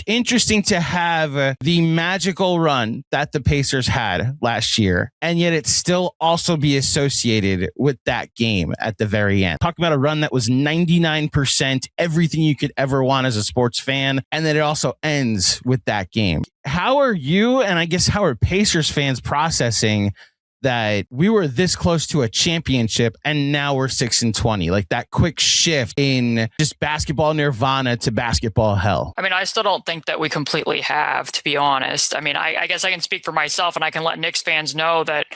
interesting to have the magical run that the Pacers had last year, and yet it still also be associated with that game at the very end. Talking about a run that was 99% everything you could ever want as a sports fan, and then it also ends with that game. How are you, and I guess how are Pacers fans processing that we were this close to a championship and now we're 6-20, like that quick shift in just basketball nirvana to basketball hell? I mean, I still don't think that we completely have, to be honest. I mean, I guess I can speak for myself, and I can let Knicks fans know that,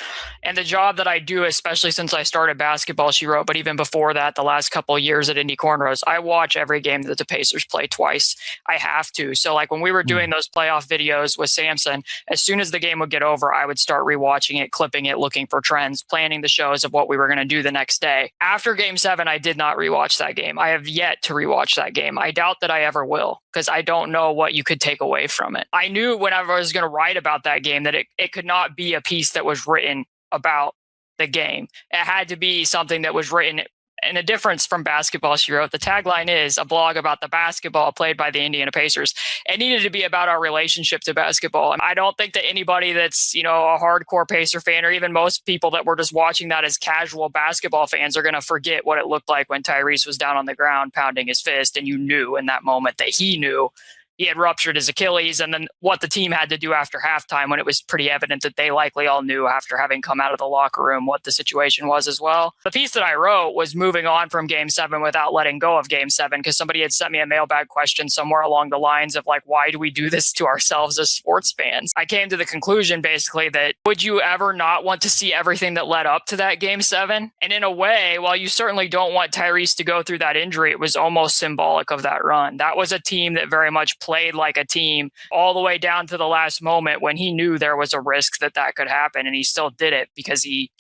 and the job that I do, especially since I started Basketball She Wrote, but even before that, the last couple of years at Indy Cornrows, I watch every game that the Pacers play twice. I have to. So like when we were doing those playoff videos with Samson, as soon as the game would get over, I would start rewatching it, clipping it, looking for trends, planning the shows of what we were going to do the next day. After Game 7, I did not rewatch that game. I have yet to rewatch that game. I doubt that I ever will, because I don't know what you could take away from it. I knew whenever I was going to write about that game that it could not be a piece that was written about the game. It had to be something that was written in a difference from Basketball She Wrote. The tagline is a blog about the basketball played by the Indiana Pacers. It needed to be about our relationship to basketball. And I don't think that anybody that's, a hardcore Pacer fan, or even most people that were just watching that as casual basketball fans, are going to forget what it looked like when Tyrese was down on the ground pounding his fist. And you knew in that moment that he knew he had ruptured his Achilles, and then what the team had to do after halftime, when it was pretty evident that they likely all knew after having come out of the locker room what the situation was as well. The piece that I wrote was moving on from Game 7 without letting go of Game 7, because somebody had sent me a mailbag question somewhere along the lines of like, why do we do this to ourselves as sports fans? I came to the conclusion basically that would you ever not want to see everything that led up to that Game 7? And in a way, while you certainly don't want Tyrese to go through that injury, it was almost symbolic of that run. That was a team that very much played like a team all the way down to the last moment when he knew there was a risk that could happen, and he still did it because he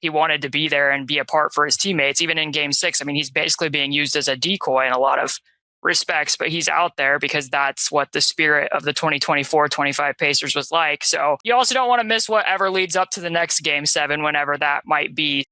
wanted to be there and be a part for his teammates. Even in Game 6, I mean, he's basically being used as a decoy in a lot of respects, but he's out there because that's what the spirit of the 2024-25 Pacers was like. So you also don't want to miss whatever leads up to the next Game 7, whenever that might be.